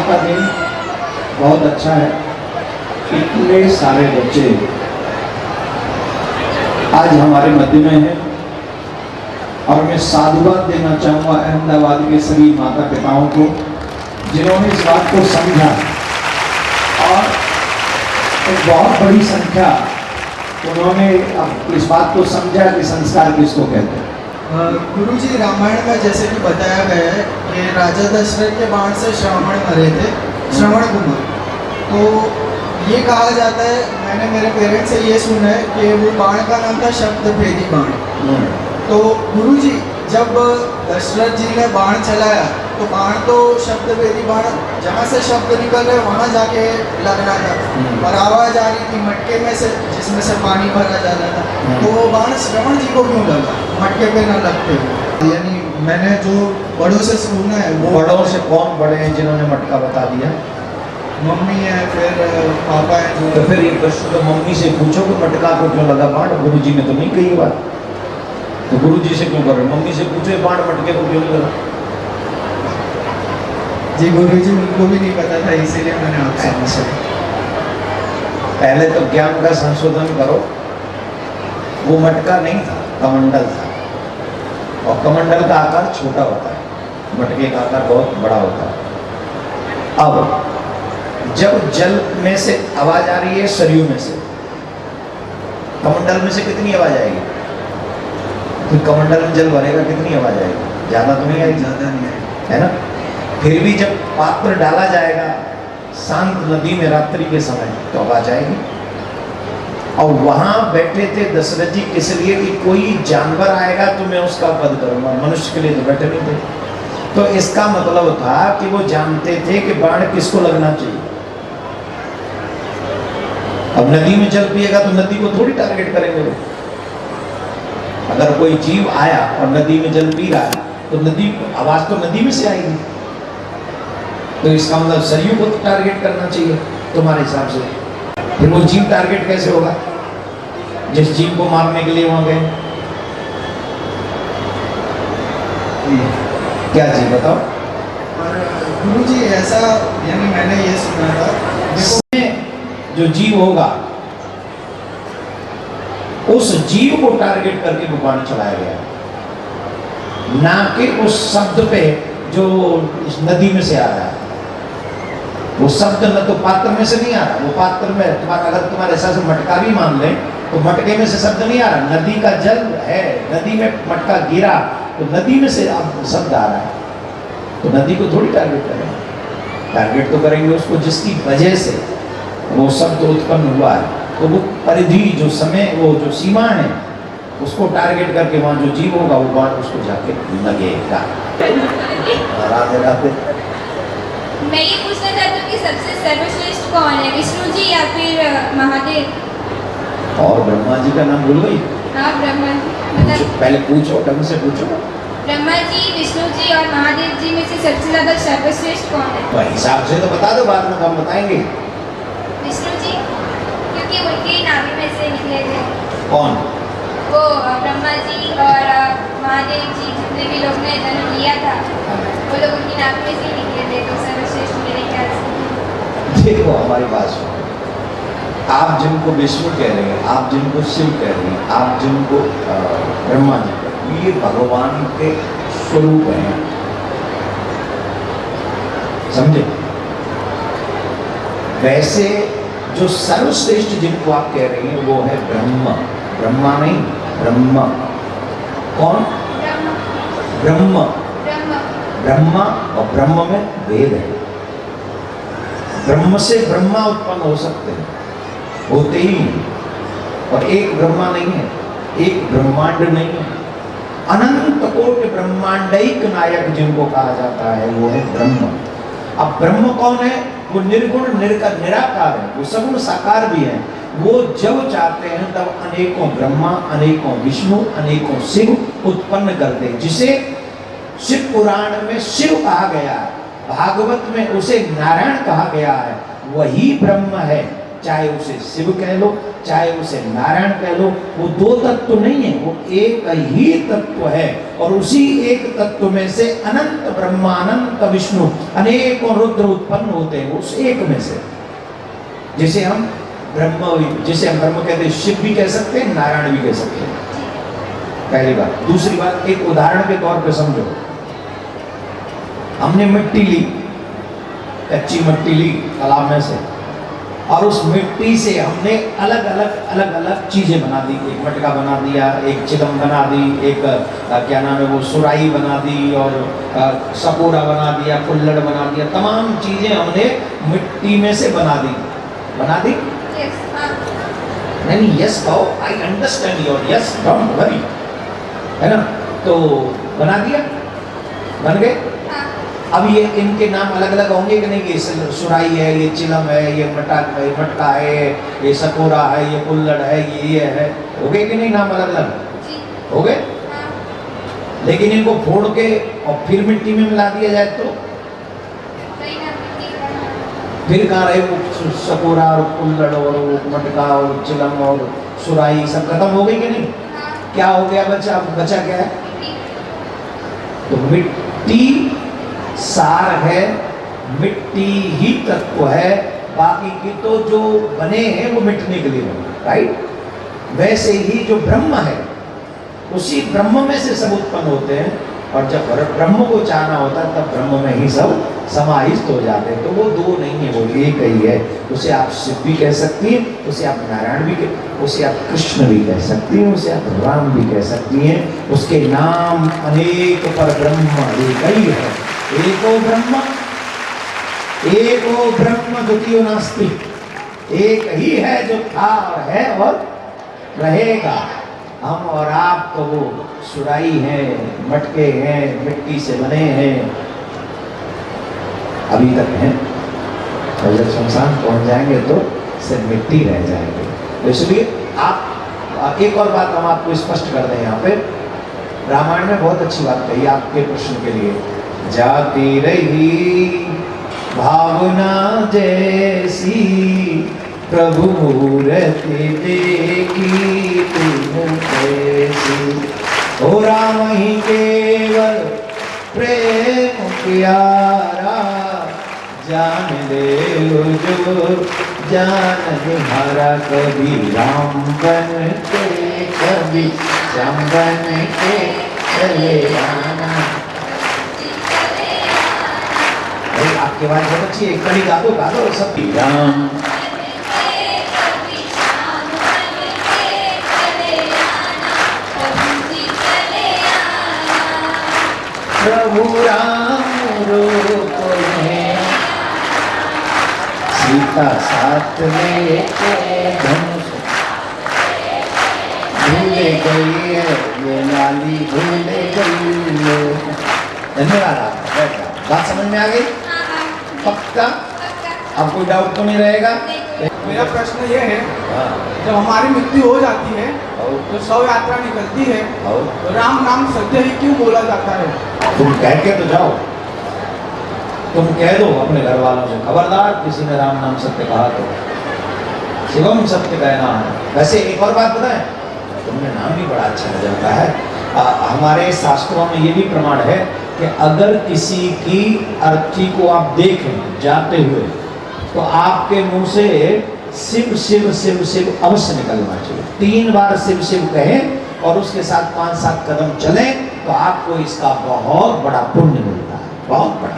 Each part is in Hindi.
का दिन बहुत अच्छा है। इतने सारे बच्चे आज हमारे मध्य में हैं और मैं साधुवाद देना चाहूँगा अहमदाबाद के सभी माता पिताओं को जिन्होंने इस बात को समझा और एक बहुत बड़ी संख्या उन्होंने इस बात को समझा कि संस्कार किसको कहते हैं। गुरुजी, रामायण में जैसे कि बताया गया है कि राजा दशरथ के बाण से श्रावण मरे थे, श्रवण कुमार। तो ये कहा जाता है, मैंने मेरे पेरेंट्स से ये सुना है कि वो बाण का नाम था शब्दभेदी बाण। तो गुरुजी, जब दशरथ जी ने बाण चलाया तो बाण तो शब्दभेदी बाण, जहाँ से शब्द निकल रहे वहाँ जाके लगना था और आवाज़ आ रही थी मटके में से जिसमें से पानी भरा जा रहा था। तो वो बाण श्रवण जी को क्यों लगा, मटके पे न लगते हुए? यानी मैंने जो बड़ों से सुना है वो। बड़ों से कौन बड़े हैं जिन्होंने मटका बता दिया? मम्मी है, फिर पापा है जो। तो फिर ये प्रश्न तो मम्मी से पूछो कि मटका को क्यों लगा बाण। गुरु जी ने तो नहीं कही बात, तो गुरु जी से क्यों कर रहे? मम्मी से पूछो बाण मटके को क्यों लगा। जी गुरुजी, उनको भी नहीं पता था, इसीलिए मैंने आपसे पूछा। पहले तो ज्ञान का संशोधन करो। वो मटका नहीं था, कमंडल था, और कमंडल का आकार छोटा होता है, मटके का आकार बहुत बड़ा होता है। अब जब जल में से आवाज आ रही है, सरयू में से, कमंडल में से कितनी आवाज आएगी? तो कमंडल में जल भरेगा, कितनी आवाज आएगी? ज्यादा तो नहीं आएगी, ज्यादा नहीं आएगी, है ना। फिर भी जब पात्र डाला जाएगा शांत नदी में रात्रि के समय तो आवाज आएगी। और वहां बैठे थे दशरथ जी किस लिए कि कोई जानवर आएगा तो मैं उसका वध करूंगा, मनुष्य के लिए तो बैठे नहीं थे। तो इसका मतलब था कि वो जानते थे कि बाण किसको लगना चाहिए। अब नदी में जल पिएगा तो नदी को थोड़ी टारगेट करेंगे वो। अगर कोई जीव आया और नदी में जल पी रहा है तो नदी, आवाज तो नदी में से आएगी। तो इसका मतलब सरयू को टारगेट करना चाहिए तुम्हारे हिसाब से। फिर वो जीव टारगेट कैसे होगा जिस जीव को मारने के लिए वहां गए? क्या जीव बताओ? और गुरुजी ऐसा, यानी मैंने ये सुना था, जो जीव होगा उस जीव को टारगेट करके वो बाण चलाया गया, ना कि उस शब्द पे जो इस नदी में से आ रहा है। वो शब्द न तो पात्र में से नहीं आ रहा, वो पात्र में तुम्हारा, अगर तुम्हारे ऐसा से मटका भी मान ले तो मटके में से शब्द नहीं आ रहा। नदी का जल है, नदी में मटका गिरा तो नदी में से अब शब्द आ रहा है, तो नदी को थोड़ी टारगेट करेंगे। टारगेट तो करेंगे उसको जिसकी वजह से वो शब्द उत्पन्न हुआ है। तो वो परिधि, जो समय, वो जो सीमा है, उसको टारगेट करके वहाँ जो जीव होगा वो बाण उसको जाके लगेगा। राधे राधे। मैं ये पूछना चाहती हूँ कि सबसे सर्वश्रेष्ठ कौन है, विष्णु जी या फिर महादेव? और ब्रह्मा जी का नाम भूल गई? हाँ, ब्रह्मा जी। मतलब पहले पूछो, ढंग से पूछो। ब्रह्मा जी, विष्णु जी और महादेव जी में से सबसे ज्यादा सर्वश्रेष्ठ कौन है? तो हिसाब से तो बता दो, बाद में हम बताएंगे। विष्णु जी, क्योंकि उनके नाभि में से निकले थे। कौन? वो ब्रह्मा जी और महादेव जी, जितने भी लोग ने जन्म लिया था वो लोग उनकी नाभि में से निकले थे, तो सर्वश्रेष्ठ मेरे ख्याल से। देखो हमारी बात सुनो, आप जिनको विष्णु कह रहे हैं, आप जिनको शिव कह रहे हैं, आप जिनको ब्रह्मा जी कह रहे हैं, ये भगवान के स्वरूप हैं, समझे। वैसे जो सर्वश्रेष्ठ जिनको आप कह रहे हैं वो है ब्रह्मा। ब्रह्मा नहीं, ब्रह्मा। कौन? ब्रह्मा। ब्रह्मा, और ब्रह्म में वेद है। ब्रह्म से ब्रह्मा उत्पन्न हो सकते हैं, होते ही नहीं। और एक ब्रह्मा नहीं है, एक ब्रह्मांड नहीं है, अनंत कोटि ब्रह्मांडिक नायक जिनको कहा जाता है वो है ब्रह्म। अब ब्रह्म कौन है? वो निर्गुण निराकार है, वो सगुण साकार भी है। वो जब चाहते हैं तब अनेकों ब्रह्मा, अनेकों विष्णु, अनेकों शिव उत्पन्न करते हैं, जिसे शिव पुराण में शिव कहा गया है, भागवत में उसे नारायण कहा गया है। वही ब्रह्म है चाहे उसे शिव कह लो, चाहे उसे नारायण कह लो, वो दो तत्व नहीं है, वो एक ही तत्व है। और उसी एक तत्व में से अनंत ब्रह्मा, अनंत विष्णु, अनेकों रुद्र उत्पन्न होते हैं उस एक में से। जिसे हम ब्रह्म कहते हैं, शिव भी कह सकते हैं, नारायण भी कह सकते हैं। पहली बात। दूसरी बात, एक उदाहरण के तौर पे समझो, हमने मिट्टी ली, कच्ची मिट्टी ली तालाब में से, और उस मिट्टी से हमने अलग अलग चीजें बना दी। एक मटका बना दिया, एक चिलम बना दी, एक क्या नाम है वो सुराही बना दी, और सकोरा बना दिया, कुल्हड़ बना दिया। तमाम चीजें हमने मिट्टी में से बना दी। नहीं, यस कहो, I understand your yes, don't worry, है ना। तो बना दिया, बन गए। अब ये इनके नाम अलग अलग होंगे कि नहीं? ये सुराही है, ये चिलम है, ये मटका है, ये सकोरा है, ये कुल्हड़ है, ये है। हो गए कि नहीं नाम अलग अलग? हो गए। लेकिन इनको फोड़ के और फिर मिट्टी में मिला दिया जाए तो फिर कहाँ रहे वो सकोरा और कुल्हड़ और मटका और चिलम और सुराही? सब खत्म हो गई कि नहीं? क्या हो गया? बचा क्या है? तो मिट्टी सार है, मिट्टी ही तत्व है, बाकी की तो जो बने हैं वो मिटने के लिए बने, राइट। वैसे ही जो ब्रह्म है, उसी ब्रह्म में से सब उत्पन्न होते हैं, और जब ब्रह्म को चाहना होता है तब ब्रह्म में ही सब समाहित हो जाते हैं। तो वो दो नहीं है, वो एक ही है। उसे आप शिव भी कह सकती हैं, उसे आप नारायण भी उसे आप कृष्ण भी कह सकती हैं, उसे आप राम भी कह सकती हैं। उसके नाम अनेक, पर ब्रह्म एक ही है। एको ब्रह्म द्वितीयो नास्ति। एक ही है जो था, है और रहेगा। हम और आप तो वो सुराही हैं, मटके हैं, मिट्टी से बने हैं, अभी तक हैं, और जब शमशान पहुंच जाएंगे तो सिर्फ मिट्टी रह जाएंगे। तो इसलिए आप एक और बात हम आपको स्पष्ट कर दें। यहाँ पे रामायण में बहुत अच्छी बात कही आपके प्रश्न के लिए। जाती रही भावना जैसी, प्रभु मूर्ति देखी तुम कैसी। ओ राम ही केवल प्रेम प्यारा, जान ले जो जान तुम्हारा। कभी राम बन के कभी श्याम बन के चले आना। आपके बात बहुत अच्छी है, एक कड़ी गा दो सब। राम प्रभु राम रूप में, सीता साथ लेके धनुष भूले गई है, ये लाली भूले गई है। धन्यवाद आपका, बैठ जाओ। बात समझ में आ गई? पक्का? अब कोई डाउट तो नहीं रहेगा? मेरा प्रश्न ये है, जब हमारी मृत्यु हो जाती है तो शव यात्रा निकलती है, तो राम नाम सत्य ही क्यों बोला जाता है? तुम कह के तो जाओ, तुम कह दो अपने घर वालों से, खबरदार किसी ने राम नाम सत्य कहा तो शिवम सत्य कहना है। वैसे एक और बात बताएं, तुमने नाम भी बड़ा अच्छा लगता है। हमारे शास्त्रों में ये भी प्रमाण है कि अगर किसी की अर्थी को आप देखें जाते हुए, तो आपके मुंह से शिव शिव शिव शिव अवश्य निकलना चाहिए। 3 बार शिव शिव कहें और उसके साथ 5-7 कदम चलें, तो आपको इसका बहुत बड़ा पुण्य मिलता है, बहुत बड़ा।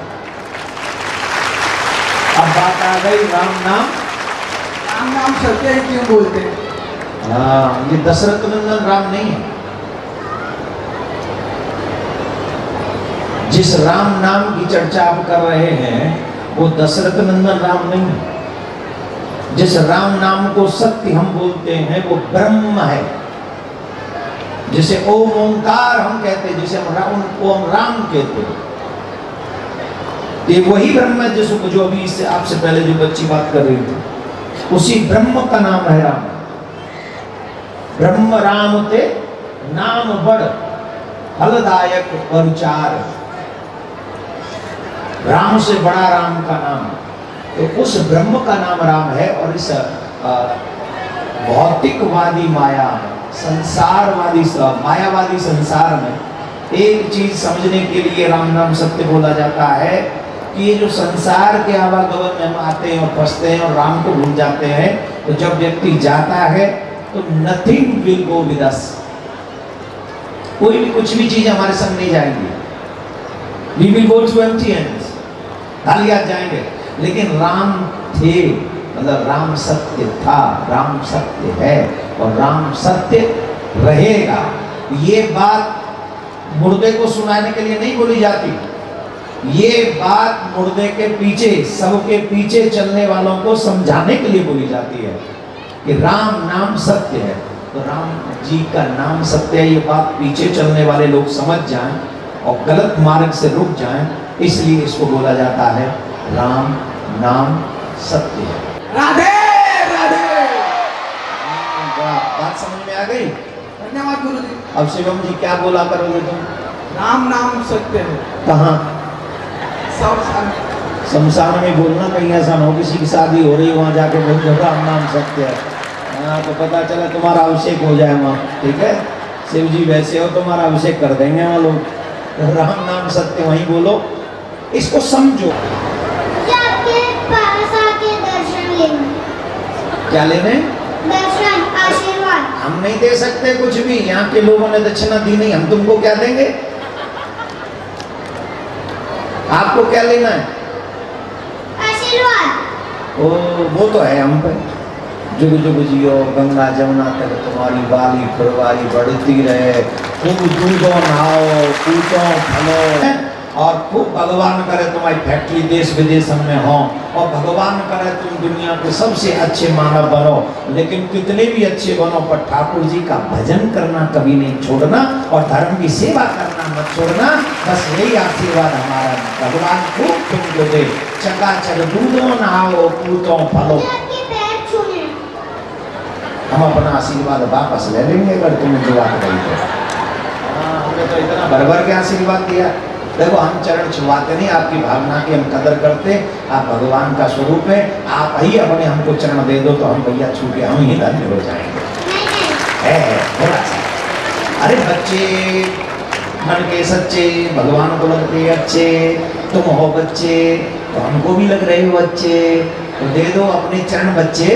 अब बात आ गई राम नाम सत्य ही क्यों बोलते हैं? हाँ, ये दशरथ नंदन राम नहीं है। जिस राम नाम की चर्चा आप कर रहे हैं वो दशरथ नंदन राम नहीं है। जिस राम नाम को सत्य हम बोलते हैं वो ब्रह्म है। जिसे ओम ओंकार हम कहते हैं, जिसे हम ओम राम कहते हैं, ये वही ब्रह्म है जिसको जो अभी इससे आपसे पहले जो बच्ची बात कर रही थी, उसी ब्रह्म का नाम है राम। ब्रह्म राम ते नाम बड़ फलदायक परिचार। राम से बड़ा राम का नाम, तो उस ब्रह्म का नाम राम है। और इस भौतिकवादी माया में, संसारवादी मायावादी संसार में एक चीज समझने के लिए राम नाम सत्य बोला जाता है कि ये जो संसार के आवागमन में हम आते हैं और फंसते हैं और राम को भूल जाते हैं, तो जब व्यक्ति जाता है तो nothing will go with us. कोई भी कुछ भी चीज हमारे संग नहीं जाएगी। We will go to empty hands, खाली हाथ जाएंगे। लेकिन राम थे, मतलब राम सत्य था, राम सत्य है और राम सत्य रहेगा। ये बात मुर्दे को सुनाने के लिए नहीं बोली जाती, ये बात मुर्दे के पीछे, सबके पीछे चलने वालों को समझाने के लिए बोली जाती है कि राम नाम सत्य है। तो राम जी का नाम सत्य है, ये बात पीछे चलने वाले लोग समझ जाएं और गलत मार्ग से रुक जाएं, इसलिए इसको बोला जाता है राम नाम सत्य है। राधे राधे। बात समझ में आ गई? धन्यवाद गुरु जी। अब शिवम जी क्या बोला करोगे तुम? राम नाम सत्य है। कहाँ? शमशान में बोलना, कहीं ऐसा ना हो किसी की शादी हो रही वहाँ जाके बोल दो राम नाम सत्य है। हाँ, तो पता चला तुम्हारा अभिषेक हो जाए वहाँ, ठीक है? शिव जी वैसे हो, तुम्हारा अभिषेक कर देंगे वहाँ लोग। तो राम नाम सत्य वहीं बोलो, इसको समझो। आपके पास आके दर्शन लेने। क्या लेने? दर्शन, आशीर्वाद। हम नहीं दे सकते कुछ भी, यहाँ के लोगों ने दक्षिणा दी नहीं, हम तुमको क्या देंगे? आपको क्या लेना है? आशीर्वाद। ओ, वो तो है हम पे। जुग जुग जियो, गंगा जमुना तक तुम्हारी बाली फुलवारी बढ़ती रहे, खूब दूधो नहाओ, पूतो फलो, और खूब भगवान करे तुम्हारी फैक्ट्री देश विदेश में हो, और भगवान करे तुम दुनिया के सबसे अच्छे मानव बनो। लेकिन कितने भी अच्छे बनो, पर ठाकुर जी का भजन करना कभी नहीं छोड़ना और धर्म की सेवा करना मत छोड़ना। बस यही आशीर्वाद हमारा, भगवान खूब तुमको दे, चकाचक दूधो नहाओ, पूतो फलो। आपके पैर छूने। हम अपना आशीर्वाद वापस ले लेंगे अगर तुम्हें जो बात रही तो। हमने तो इतना भर भर के आशीर्वाद दिया। देखो, हम चरण छुआते नहीं, आपकी भावना की हम कदर करते। आप भगवान का स्वरूप है, आप ही अपने हमको चरण दे दो तो हम भैया छू के हम ही धन्य हो जाएंगे। है थोड़ा सा। अरे बच्चे मन के सच्चे, भगवान को लगते अच्छे, तुम हो बच्चे तो हमको भी लग रहे हो अच्छे, तो दे दो अपने चरण बच्चे।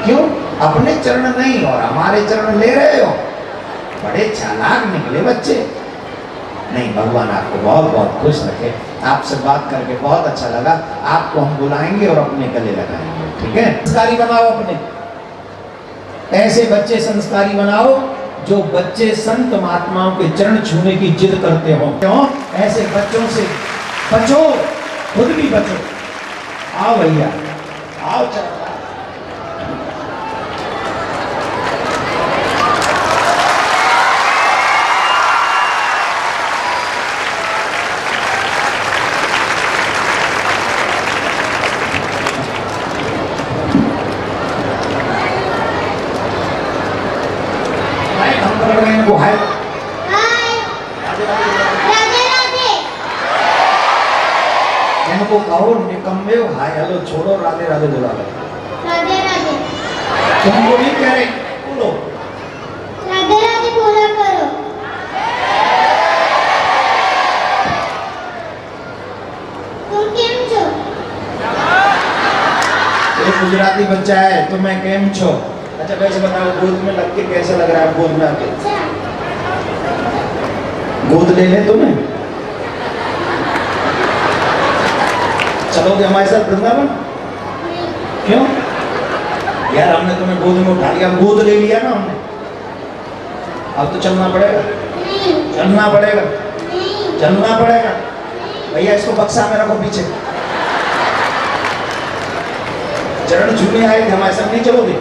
क्यों? अपने चरण नहीं और हमारे चरण ले रहे हो? बड़े चालाक निकले बच्चे। नहीं, भगवान आपको बहुत बहुत खुश रखे। आपसे बात करके बहुत अच्छा लगा। आपको हम बुलाएंगे और अपने गले लगाएंगे, ठीक है? संस्कारी बनाओ अपने, ऐसे बच्चे संस्कारी बनाओ जो बच्चे संत महात्माओं के चरण छूने की जिद करते हो। क्यों? ऐसे बच्चों से बचो, खुद भी बचो। आओ भैया, आओ चलो। हाय हाय। राधे राधे। इनको कहो निकम्मे हो, हाय हेलो छोड़ो, राधे राधे बुला लो। राधे राधे। तुमको भी कह रहे बोलो, राधे राधे बोला करो। तुम केम छो? ये गुजराती बच्चा है, तो मैं केम छो। अच्छा वैसे बताओ, गोद में लग के कैसा लग रहा है? गोद में आके गोद ले ले तुम्हें। चलोगे हमारे साथ वृंदावन? क्यों यार? हमने तुम्हें गोद में उठा लिया, गोद ले लिया ना हमने, अब तो चलना पड़ेगा। चलना पड़ेगा, चलना पड़ेगा। भैया इसको बक्सा में रखो पीछे। चरण छूने आए थे, हमारे साथ नहीं चलोगे?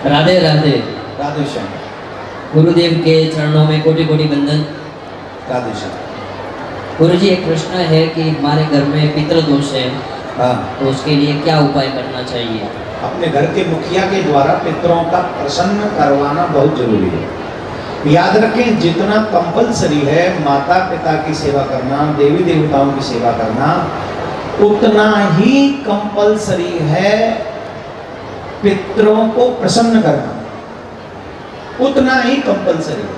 राधे राधे। राधे श्याम। गुरुदेव के चरणों में कोटि कोटि वंदन। राधे श्याम। गुरुजी, एक प्रश्न है कि हमारे घर में पितृ दोष है, हाँ, तो उसके लिए क्या उपाय करना चाहिए? अपने घर के मुखिया के द्वारा पितरों का प्रसन्न करवाना बहुत जरूरी है। याद रखें, जितना कंपलसरी है माता पिता की सेवा करना, देवी देवताओं की सेवा करना, उतना ही कंपलसरी है पितरों को प्रसन्न करना, उतना ही कंपलसरी है।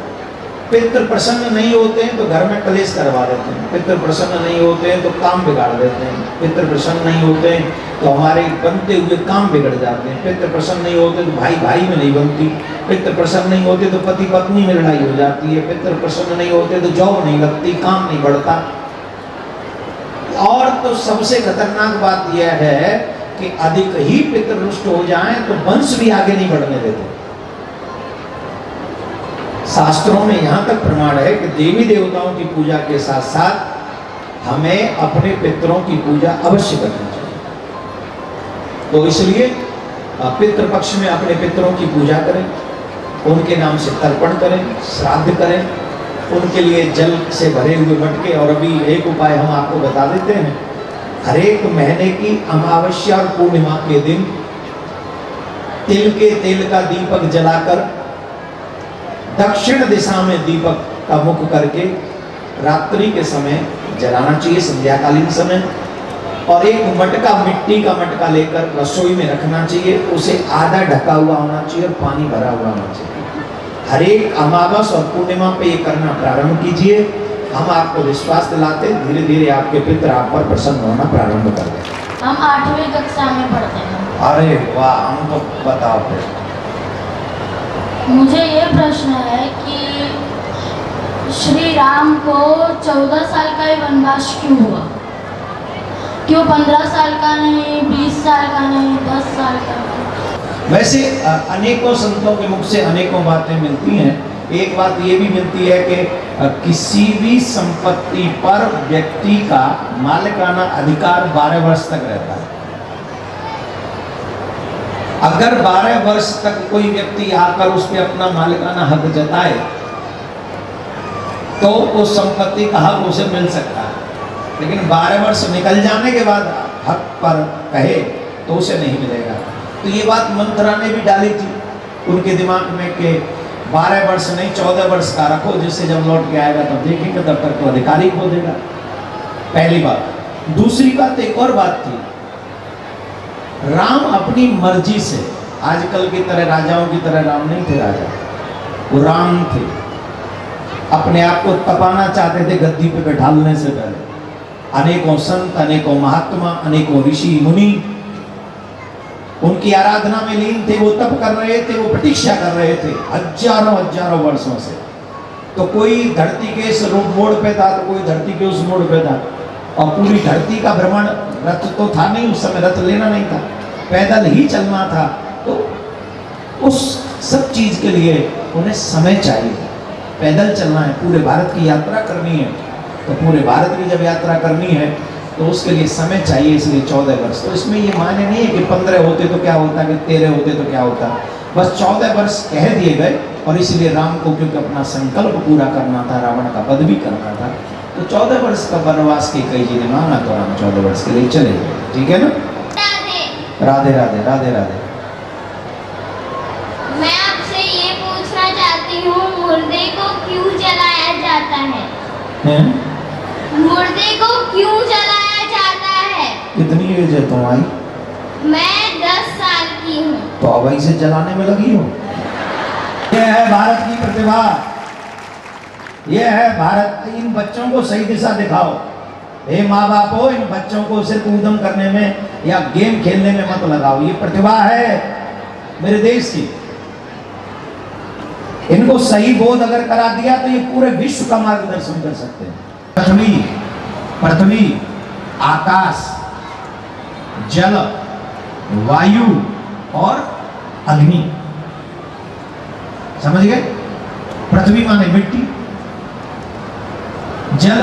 पितृ प्रसन्न नहीं होते हैं तो घर में कलेश करवा देते हैं, पितृ प्रसन्न नहीं होते हैं तो काम बिगाड़ देते हैं, पितृ प्रसन्न नहीं होते हैं तो हमारे बनते हुए काम बिगड़ जाते हैं, पितृ प्रसन्न नहीं होते तो भाई भाई में नहीं बनती, पितृ प्रसन्न नहीं होते तो पति पत्नी में लड़ाई हो जाती है, पितृ प्रसन्न नहीं होते तो जॉब नहीं लगती, काम नहीं बढ़ता। और तो सबसे खतरनाक बात यह है कि अधिक ही पितृ रुष्ट हो जाएं तो वंश भी आगे नहीं बढ़ने देते। शास्त्रों में यहां तक प्रमाण है कि देवी देवताओं की पूजा के साथ साथ हमें अपने पितरों की पूजा अवश्य करनी चाहिए। तो इसलिए पितृपक्ष में अपने पितरों की पूजा करें, उनके नाम से तर्पण करें, श्राद्ध करें, उनके लिए जल से भरे हुए मटके। और अभी एक उपाय हम आपको बता देते हैं, हर एक महीने की अमावस्या और पूर्णिमा के दिन तिल के तेल का दीपक जलाकर दक्षिण दिशा में दीपक का मुख करके रात्रि के समय जलाना चाहिए, संध्याकालीन समय। और एक मटका, मिट्टी का मटका लेकर रसोई में रखना चाहिए, उसे आधा ढका हुआ होना चाहिए और पानी भरा हुआ होना चाहिए। हर एक अमावस और पूर्णिमा पे ये करना प्रारंभ कीजिए। हम आपको विश्वास दिलाते, धीरे धीरे आपके पितर आप पर प्रसन्न होना प्रारंभ कर दें। हम 8वीं कक्षा में पढ़ते हैं। अरे वाह, हम तो बताओ फिर। मुझे ये प्रश्न है कि श्री राम को 14 साल का ही वनवास क्यों हुआ? क्यों 15 साल का नहीं, 20 साल का नहीं, 10 साल का? वैसे अनेकों संतों के मुख से अनेकों बातें मिलती हैं। एक बात ये भी मिलती है कि किसी भी संपत्ति पर व्यक्ति का मालिकाना अधिकार 12 वर्ष तक रहता है। अगर 12 वर्ष तक कोई व्यक्ति आकर उस पर अपना मालिकाना हक जताए तो उस संपत्ति का हक उसे मिल सकता है, लेकिन 12 वर्ष निकल जाने के बाद हक पर कहे तो उसे नहीं मिलेगा। तो ये बात मंत्रा ने भी डाली थी उनके दिमाग में कि 12 वर्ष नहीं 14 वर्ष का रखो, जिससे जब लौट के आएगा तब देखेंगे, तब तक तो अधिकारी खो देगा। पहली बात। दूसरी बात, एक और बात थी, राम अपनी मर्जी से, आजकल की तरह राजाओं की तरह राम नहीं थे राजा, वो राम थे, अपने आप को तपाना चाहते थे गद्दी पे बैठाने से पहले। अनेकों संत, अनेकों महात्मा, अनेकों ऋषि मुनि उनकी आराधना में लीन थे, वो तप कर रहे थे, वो प्रतीक्षा कर रहे थे हजारों हजारों वर्षों से। तो कोई धरती के इस मोड़ पे था तो कोई धरती के उस मोड़ पे था, और पूरी धरती का भ्रमण, रथ तो था नहीं उस समय, रथ लेना नहीं था, पैदल ही चलना था। तो उस सब चीज के लिए उन्हें समय चाहिए, पैदल चलना है, पूरे भारत की यात्रा करनी है। तो पूरे भारत की जब यात्रा करनी है तो उसके लिए समय चाहिए, इसलिए 14 वर्ष। तो इसमें ये माने नहीं है कि 15 होते तो क्या होता, कि 13 होते तो क्या होता, बस 14 वर्ष कह दिए गए। और इसलिए राम को क्योंकि अपना संकल्प पूरा करना था, रावण का वध भी करना था, तो 14 वर्ष का वनवास की कई जी ने मांगा तो राम 14 वर्ष के लिए चले गए। ठीक है ना? राधे राधे राधे राधे। मैं आपसे ये पूछना चाहती हूँ, मुर्दे को क्यों जलाया जाता है? मुर्दे को क्यों जलाया जाता है? कितनी एज है तुम्हारी? मैं 10 साल की हूँ। तो अब इसे जलाने में लगी हो। यह है भारत की प्रतिभा, यह है भारत। इन बच्चों को सही दिशा दिखाओ। हे माँ बाप हो, इन बच्चों को सिर्फ ऊधम करने में या गेम खेलने में मत लगाओ। ये प्रतिभा है मेरे देश की। इनको सही बोध अगर करा दिया तो ये पूरे विश्व का मार्गदर्शन कर सकते हैं। पृथ्वी, आकाश, जल, वायु और अग्नि, समझ गए? पृथ्वी माने मिट्टी, जल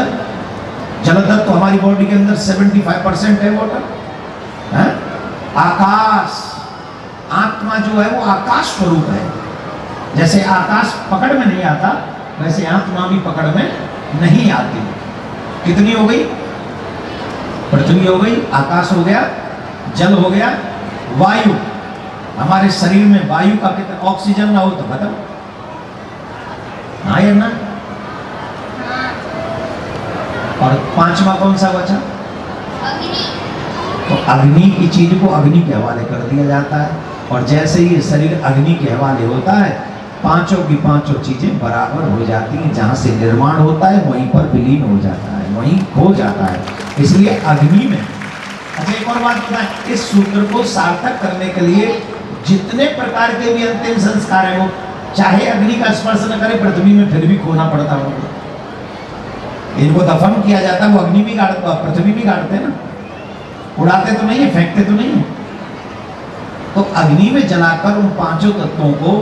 तत्व हमारी बॉडी के अंदर 75% है वाटर। आकाश, आत्मा जो है वो आकाश स्वरूप है। जैसे आकाश पकड़ में नहीं आता, वैसे आत्मा भी पकड़ में नहीं आती। कितनी हो गई? पृथ्वी हो गई, आकाश हो गया, जल हो गया, वायु। हमारे शरीर में वायु का कितना, ऑक्सीजन ना हो तो खत्म। हाँ या ना? और पांचवा कौन सा बचा? अग्नि। तो अग्नि की चीज को अग्नि के हवाले कर दिया जाता है, और जैसे ही ये शरीर अग्नि के हवाले होता है, पांचों की पांचों चीजें बराबर हो जाती हैं। जहाँ से निर्माण होता है वहीं पर विलीन हो जाता है, वहीं खो जाता है। इसलिए अग्नि में। अच्छा, एक और बात बताएं, इस सूत्र को सार्थक करने के लिए जितने प्रकार के भी अंतिम संस्कार है, वो चाहे अग्नि का स्पर्श न करे, पृथ्वी में फिर भी खोना पड़ता होगा। इनको दफन किया जाता, वो अग्नि भी गाड़ता, पृथ्वी भी गाड़ते ना, उड़ाते तो नहीं है, फेंकते तो नहीं है। तो अग्नि में जलाकर उन पांचों तत्वों को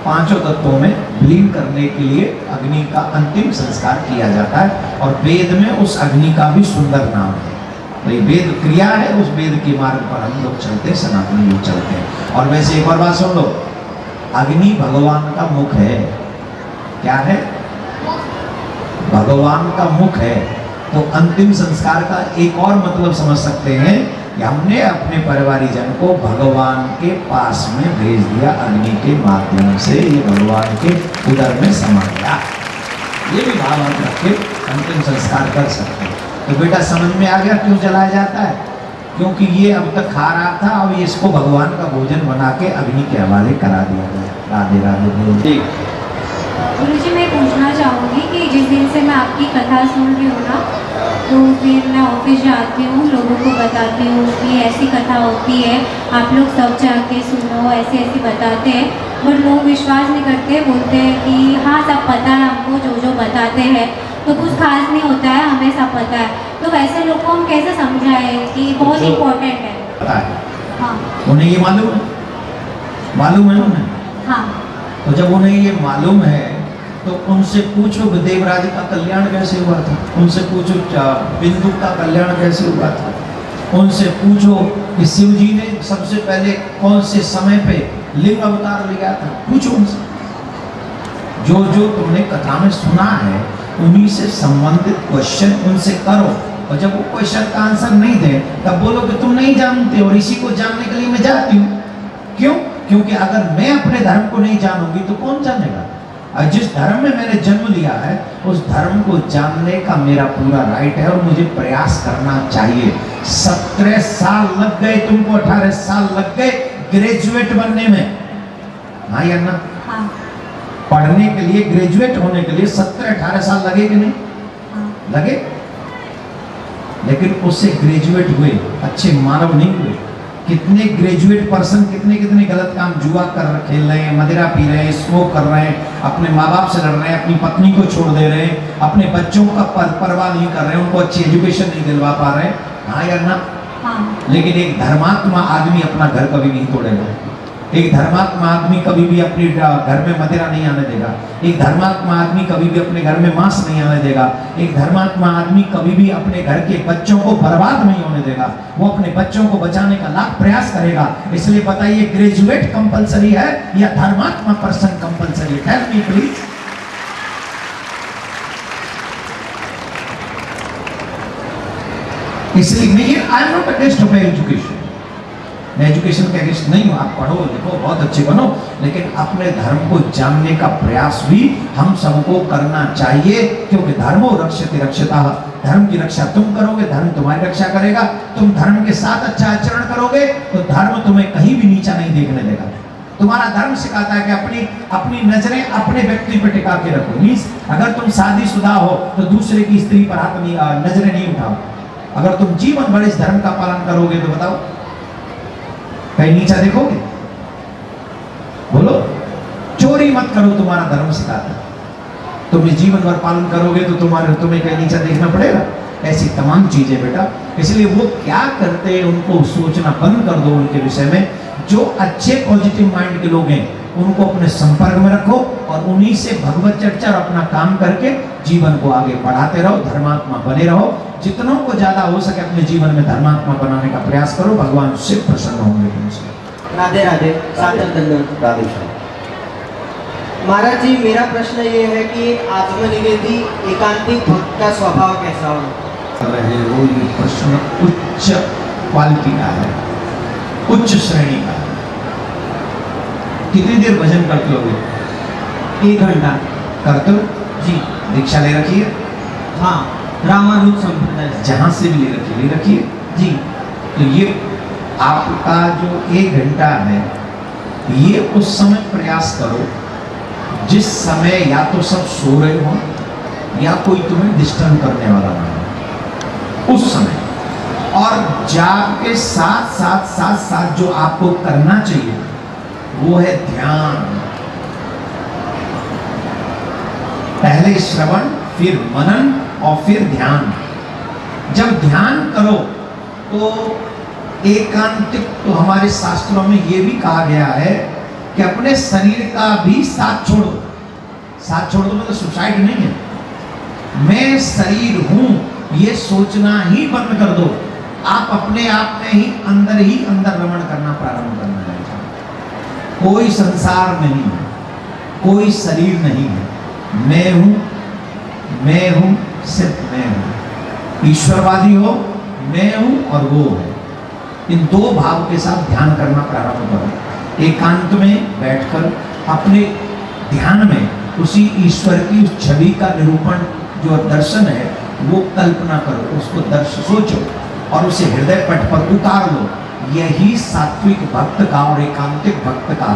पांचों तत्वों में विलीन करने के लिए अग्नि का अंतिम संस्कार किया जाता है। और वेद में उस अग्नि का भी सुंदर नाम है। तो ये वेद क्रिया है, उस वेद के मार्ग पर हम लोग चलते, सनातनी लोग चलते हैं। और वैसे एक और बात सुन लो, अग्नि भगवान का मुख है। क्या है? भगवान का मुख है। तो अंतिम संस्कार का एक और मतलब समझ सकते हैं कि हमने अपने परिवारीजन को भगवान के पास में भेज दिया, अग्नि के माध्यम से ये भगवान के उदर में समा गया। ये भी भाव आप रख के अंतिम संस्कार कर सकते हैं। तो बेटा समझ में आ गया क्यों जलाया जाता है? क्योंकि ये अब तक खा रहा था, अब इसको भगवान का भोजन बना के अग्नि के हवाले करा दिया गया। राधे राधे। गुरुजी, मैं पूछना चाहूँगी कि जिस दिन से मैं आपकी कथा सुन रही हूँ ना, तो फिर मैं ऑफिस जाती हूँ, लोगों को बताती हूँ कि ऐसी कथा होती है, आप लोग सब जाके सुनो, ऐसे ऐसे बताते हैं। बट लोग विश्वास नहीं करते, बोलते हैं कि हाँ सब पता है हमको, जो जो बताते हैं तो कुछ खास नहीं होता है, हमें सब पता है। तो वैसे लोग को हम कैसे समझाएं कि बहुत इम्पोर्टेंट है? पता है, हाँ उन्हें ये मालूम है, मालूम है उन्हें। हाँ। तो जब उन्हें ये मालूम है तो उनसे पूछो कि देवराज का कल्याण कैसे हुआ था, उनसे पूछो बिंदु का कल्याण कैसे हुआ था, उनसे पूछो कि शिव जी ने सबसे पहले कौन से समय पे लिंग अवतार लिया था, पूछो उनसे। जो जो तुमने कथा में सुना है उन्हीं से संबंधित क्वेश्चन उनसे करो, और जब वो क्वेश्चन का आंसर नहीं दे तब बोलो कि तुम नहीं जानते, और इसी को जानने के लिए मैं जाती हूँ। क्यों? क्योंकि अगर मैं अपने धर्म को नहीं जानूंगी तो कौन जानेगा? और जिस धर्म में मैंने जन्म लिया है उस धर्म को जानने का मेरा पूरा राइट है, और मुझे प्रयास करना चाहिए। 17 साल लग गए तुमको, 18 साल लग गए ग्रेजुएट बनने में, हाँ या ना? हाँ। पढ़ने के लिए, ग्रेजुएट होने के लिए 17-18 साल लगे कि नहीं? हाँ। लगे। लेकिन उससे ग्रेजुएट हुए, अच्छे मानव नहीं हुए। कितने ग्रेजुएट पर्सन कितने कितने गलत काम, जुआ कर खेल रहे हैं, मदिरा पी रहे हैं, स्मोक कर रहे हैं, अपने माँ बाप से लड़ रहे हैं, अपनी पत्नी को छोड़ दे रहे हैं, अपने बच्चों का परवाह नहीं कर रहे हैं, उनको अच्छी एजुकेशन नहीं दिलवा पा रहे हैं, हाँ या ना? हाँ। लेकिन एक धर्मात्मा आदमी अपना घर कभी नहीं तोड़ेगा। एक धर्मात्मा आदमी कभी भी अपने घर में मदिरा नहीं आने देगा। एक धर्मात्मा आदमी कभी भी अपने घर में मांस नहीं आने देगा। एक धर्मात्मा आदमी कभी भी अपने घर के बच्चों को बर्बाद नहीं होने देगा। वो अपने बच्चों को बचाने का लाख प्रयास करेगा। इसलिए बताइए, ग्रेजुएट कंपलसरी है या धर्मात्मा person compulsory? Tell me please. इसलिए मैं I am not against of education, मैं एजुकेशन के अगेंस्ट नहीं हूँ। आप पढ़ो लिखो, बहुत अच्छे बनो, लेकिन अपने धर्म को जानने का प्रयास भी हम सबको करना चाहिए, क्योंकि धर्मो रक्षते रक्षिता। धर्म की रक्षा तुम करोगे, धर्म तुम्हारी रक्षा करेगा। तुम धर्म के साथ अच्छा आचरण करोगे तो धर्म तुम्हें कहीं भी नीचा नहीं देखने देगा। तुम्हारा धर्म सिखाता है कि अपनी नजरें अपने व्यक्ति पर टिका के रखो। मीन्स अगर तुम शादीशुदा हो तो दूसरे की स्त्री पर हाथ नजरें नहीं उठाओ। अगर तुम जीवन भर इस धर्म का पालन करोगे तो बताओ कहीं नीचा देखोगे? बोलो। चोरी मत करो, तुम्हारा धर्म सिखाता है। तुम जीवन भर पालन करोगे तो तुम्हें कहीं नीचा देखना पड़ेगा। ऐसी तमाम चीजें बेटा, इसलिए वो क्या करते हैं उनको सोचना बंद कर दो उनके विषय में। जो अच्छे पॉजिटिव माइंड के लोग हैं उनको अपने संपर्क में रखो और उन्हीं से भगवत चर्चा और अपना काम करके जीवन को आगे बढ़ाते रहो, धर्मात्मा बने रहो। जितनों को ज्यादा हो सके अपने जीवन में धर्मात्मा बनाने का प्रयास करो, भगवान से प्रसन्न होंगे तुमसे। राधे राधे। सादर दंडवत। राधे श्याम। महाराज जी, मेरा प्रश्न ये है कि आत्मनिवेदी एकांतिक भक्त का स्वभाव कैसा हो रहे हो? ये प्रश्न उच्च क्वालिटी का है, उच्च श्रेणी का है। कितनी देर भजन करते होगे? 1 घंटा। करते हो? जी दीक्षा ले रखी है? हाँ, रामानुज संप्रदाय से। जहाँ से भी ले रखी है। जी तो ये आपका जो 1 घंटा है, ये उस समय प्रयास करो जिस समय या तो सब सो रहे हो या कोई तुम्हें डिस्टर्ब करने वाला ना हो, उस समय। और जाप के साथ साथ साथ साथ जो आपको करना चाहिए वो है ध्यान। पहले श्रवण, फिर मनन और फिर ध्यान। जब ध्यान करो तो एकांतिक, तो हमारे शास्त्रों में ये भी कहा गया है कि अपने शरीर का भी साथ छोड़ो। साथ छोड़ो मतलब सुसाइड नहीं है, मैं शरीर हूं ये सोचना ही बंद कर दो। आप अपने आप में ही अंदर रमण करना प्रारंभ करना चाहिए। कोई संसार नहीं है, कोई शरीर नहीं है, मैं हूं, सिर्फ मैं हूं। ईश्वरवादी हो, मैं हूं और वो है। इन दो भाव के साथ ध्यान करना प्रारंभ करो। एकांत में बैठकर अपने ध्यान में उसी ईश्वर की उस छवि का निरूपण, जो दर्शन है, वो कल्पना करो, उसको सोचो और उसे हृदय पट पर उतार लो। यही सात्विक भक्त का और एकांतिक भक्त का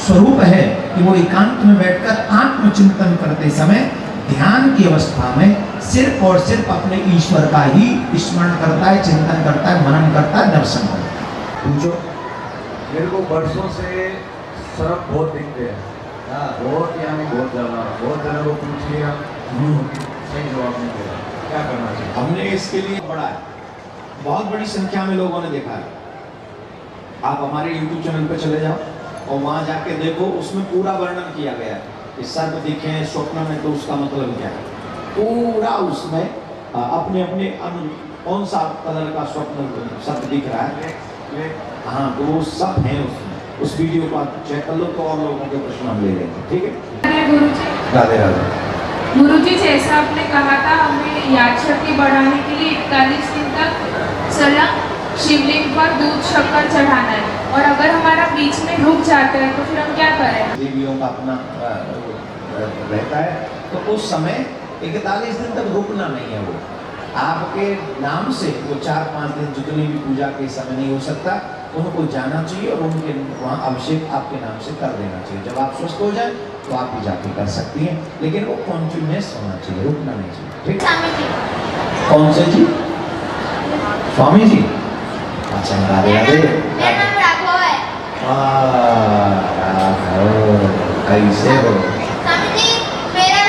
स्वरूप है कि वो एकांत में बैठकर आत्मचिंतन करते समय ध्यान की अवस्था में सिर्फ और सिर्फ अपने ईश्वर का ही स्मरण करता है, चिंतन करता है, मनन करता है, दर्शन करता है। पूछो। मेरे को वर्षों से सर्प बहुत दिखते हैं, बहुत यानी बहुत ज़्यादा को पूछ लिया, सही जवाब नहीं दिया। क्या करना चाहिए? हमने इसके लिए पढ़ा है, बहुत बड़ी संख्या में लोगों ने देखा है। आप हमारे YouTube चैनल पर चले जाओ और वहाँ जाके देखो, उसमें पूरा वर्णन किया गया है कि सर्प दिखे स्वप्न में तो उसका मतलब क्या है। पूरा उसमें अपने अपने कौन सा कलर का स्वप्न सर्प दिख रहा है, हाँ, तो वो सब है उसमें। उस वीडियो को आप चेक कर लो तो और लोगों के प्रश्न हम ले लेंगे, ठीक है। गुरुजी, राधे राधे। गुरुजी, जैसा आपने कहा था हमें याद शक्ति बढ़ाने के लिए 41 दिन तक सलंग शिवलिंग पर दूध शक्कर चढ़ाना है, और अगर हमारा बीच में रुक जाता है तो फिर हम क्या करें? देवियों का अपना रहता है, तो उस समय 41 दिन तक रुकना नहीं है। वो आपके नाम से वो 4-5 दिन जितनी भी पूजा के समय नहीं हो सकता, उनको जाना चाहिए और उनके वहाँ अभिषेक आपके नाम से कर देना चाहिए। जब आप स्वस्थ हो जाए तो आप भी जाके कर सकती हैं, लेकिन वो कॉन्टिन्यूस होना चाहिए, रुकना नहीं चाहिए, ठीक है। स्वामी जी। कौन से जी? स्वामी जी। अच्छा, राधे राधे। मेरा नाम राघव है। राघव, कैसे हो? स्वामी जी, मेरा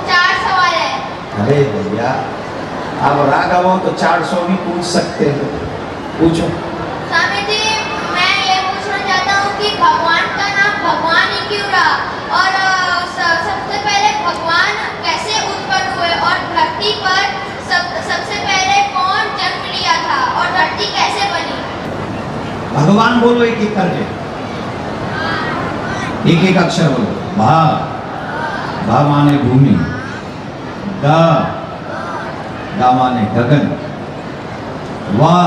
4 सवाल है। अरे भैया, अब राघव हो तो 400 भी पूछ सकते हो, पूछो। स्वामी जी, मैं ये पूछना चाहता हूँ कि भगवान का नाम भगवान ही क्यों रहा, और सबसे पहले भगवान कैसे उत्पन्न हुए, और धरती पर सबसे पहले कौन जन्म लिया था, और धरती कैसे बनी? भगवान बोलो एक एक करके, एक एक अक्षर बोलो। भा, भा माने भूमि, गा, गा माने गगन, वा,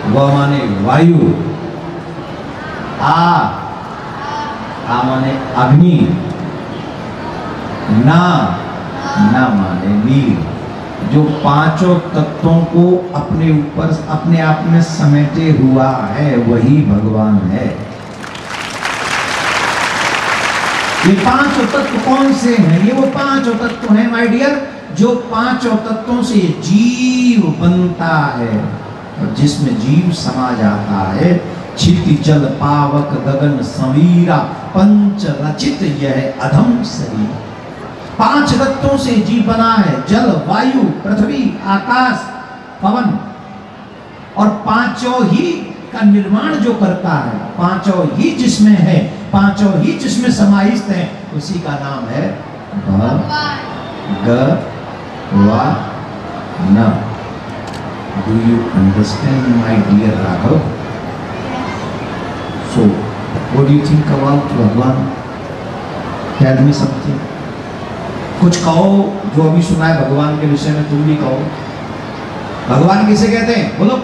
वा माने वायु, आ माने अग्नि, ना, ना माने नील। जो पांचों तत्वों को अपने ऊपर अपने आप में समेटे हुआ है, वही भगवान है। ये पांचों तत्व कौन से हैं? ये वो पांचों तत्व हैं माय डियर, जो पांचों तत्वों से जीव बनता है, और जिसमें जीव समा जाता है। क्षिति जल पावक गगन समीरा पंच रचित यह अधम शरीर। 5 तत्वों से जीव बना है, जल, वायु, पृथ्वी, आकाश, पवन, और पांचों ही का निर्माण जो करता है, पांचों ही जिसमें है, पांचों ही जिसमें समाहित है, उसी का नाम है भगवान। Do you understand, my dear Raghav? So, what do you think about Bhagwan? Tell me something. कुछ कहो जो अभी सुना है भगवान के विषय में, तुम भी कहो। भगवान किसे कहते हैं? बोलो।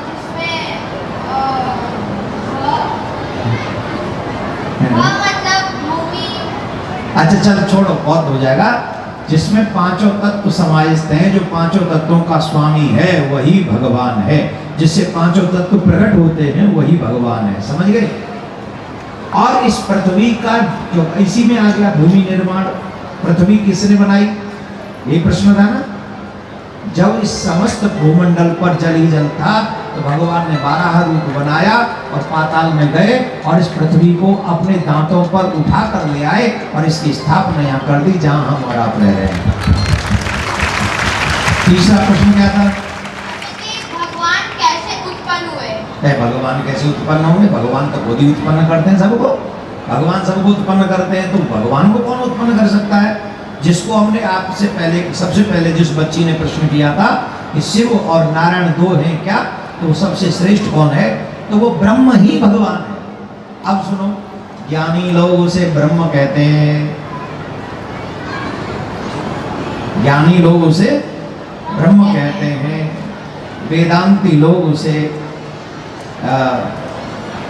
जिसमें मतलब भूमि, अच्छा चल छोड़ो, बहुत हो जाएगा। जिसमें पांचों तत्व समाहित हैं, जो पांचों तत्वों का स्वामी है वही भगवान है। जिससे पांचों तत्व प्रकट होते हैं वही भगवान है। समझ गए? और इस पृथ्वी का जो इसी में आ गया भूमि निर्माण, पृथ्वी किसने बनाई? ये प्रश्न था ना। जब इस समस्त भूमंडल पर जल ही जल था तो भगवान ने 12 रूप बनाया और पाताल में गए और इस पृथ्वी को अपने दांतों पर उठा कर ले आए और इसकी स्थापना यहाँ कर दी जहां हम और आप रह रहे हैं। तीसरा प्रश्न क्या था? भगवान कैसे उत्पन्न हुए? भगवान कैसे उत्पन्न होंगे? भगवान तो खुद ही उत्पन्न करते हैं सबको। भगवान सबको उत्पन्न करते हैं, तो भगवान को कौन उत्पन्न कर सकता है? जिसको हमने आपसे पहले, सबसे पहले जिस बच्ची ने प्रश्न किया था कि शिव और नारायण दो हैं क्या, तो सबसे श्रेष्ठ कौन है? तो वो ब्रह्म ही भगवान है। अब सुनो, ज्ञानी लोग उसे ब्रह्म कहते हैं, ज्ञानी लोग उसे ब्रह्म कहते हैं, वेदांती लोग उसे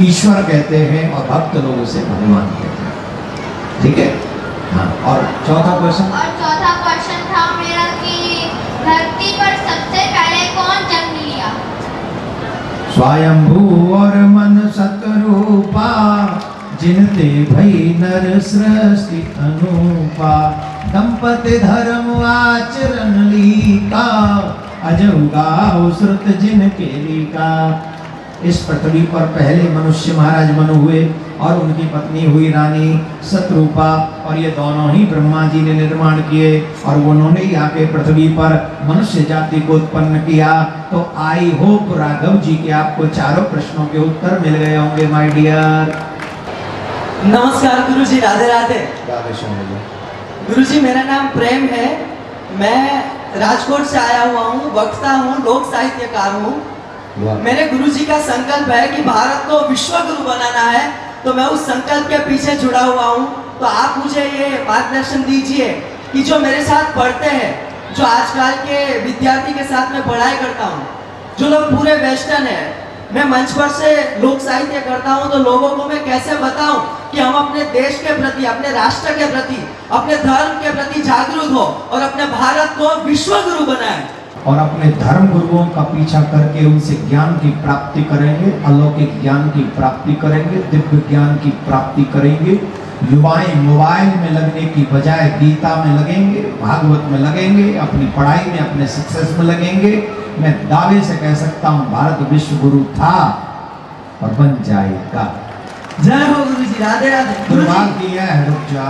ईश्वर कहते हैं और भक्त लोग उसे भगवान कहते हैं। ठीक है? हाँ। और चौथा क्वेश्चन? और चौथा क्वेश्चन था मेरा कि धरती पर सबसे पहले कौन जन्म लिया? स्वयंभू और मन सतरूपा, जिनते भई नर सृष्टि अनुपा, दंपति धर्म आचरण लीका, अजहु गाओ श्रुत जिनके लीका। इस पृथ्वी पर पहले मनुष्य महाराज मनु हुए और उनकी पत्नी हुई रानी सतरूपा, और ये दोनों ही ब्रह्मा जी ने निर्माण किए और उन्होंने ही आके पृथ्वी पर मनुष्य जाति को उत्पन्न किया। तो आई होप राघव जी के आपको चारों प्रश्नों के उत्तर मिल गए होंगे माय डियर। नमस्कार गुरुजी, राधे राधे। गुरुजी मेरा नाम प्रेम है, मैं राजकोट से आया हुआ हूँ, वक्ता हूँ, लोक साहित्यकार हूँ। मेरे गुरुजी का संकल्प है कि भारत को विश्व गुरु बनाना है, तो मैं उस संकल्प के पीछे जुड़ा हुआ हूँ। तो आप मुझे ये मार्गदर्शन दीजिए कि जो मेरे साथ पढ़ते हैं, जो आजकल के विद्यार्थी के साथ मैं पढ़ाई करता हूँ, जो लोग पूरे वेस्टर्न है, मैं मंच पर से लोक साहित्य करता हूँ, तो लोगों को मैं कैसे बताऊं कि हम अपने देश के प्रति, अपने राष्ट्र के प्रति, अपने धर्म के प्रति जागरूक हो और अपने भारत को विश्व गुरु बनाएं। और अपने धर्म गुरुओं का पीछा करके उनसे ज्ञान की प्राप्ति करेंगे, अलौकिक ज्ञान की प्राप्ति करेंगे, दिव्य ज्ञान की प्राप्ति करेंगे। युवाएं मोबाइल में लगने की बजाय गीता में लगेंगे, भागवत में लगेंगे, अपनी पढ़ाई में, अपने सक्सेस में लगेंगे। मैं दावे से कह सकता हूँ भारत विश्व गुरु था और बन जाएगा। जय हो गुरुजी, राधे राधे। दुर्भाग्य है, रुक जा,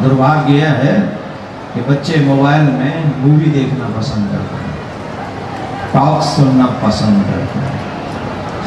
दुर्भाग्य है कि बच्चे मोबाइल में मूवी देखना पसंद करते हैं, टॉक सुनना पसंद करते हैं,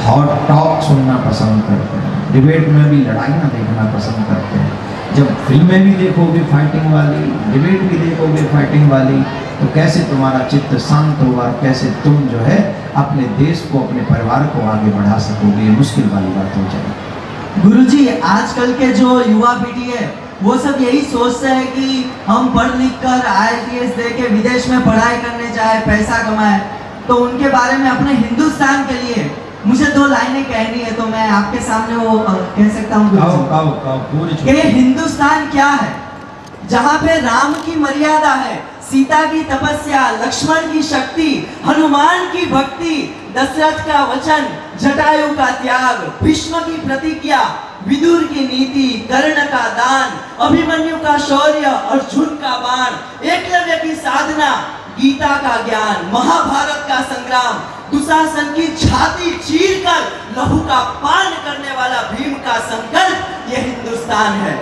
हॉट टॉक सुनना पसंद करते हैं, डिबेट में भी लड़ाइयाँ देखना पसंद करते हैं। जब फिल्में भी देखोगे फाइटिंग वाली, डिबेट भी देखोगे फाइटिंग वाली, तो कैसे तुम्हारा चित्त शांत होगा, कैसे तुम जो है अपने देश को, अपने परिवार को आगे बढ़ा सकोगे? मुश्किल वाली बात हो जाएगी। गुरुजी आजकल के जो युवा पीढ़ी है वो सब यही सोचते हैं कि हम पढ़ लिख कर IITS दे के विदेश में पढ़ाई करने जाए, पैसा कमाए। तो उनके बारे में अपने हिंदुस्तान के लिए मुझे 2 लाइनें कहनी है, तो मैं आपके सामने वो कह सकता हूँ कि हिंदुस्तान क्या है? जहाँ पे राम की मर्यादा है, सीता की तपस्या, लक्ष्मण की शक्ति, हनुमान की भक्ति, दशरथ का वचन, जटायु का त्याग, भीष्म की प्रतिज्ञा, विदुर की नीति, कर्ण का दान, अभिमन्यु का शौर्य, अर्जुन का बाण, एकलव्य की साधना, गीता का ज्ञान, महाभारत का संग्राम, दुशासन की छाती चीरकर लहू का पान करने वाला भीम का संकल्प, ये हिंदुस्तान है।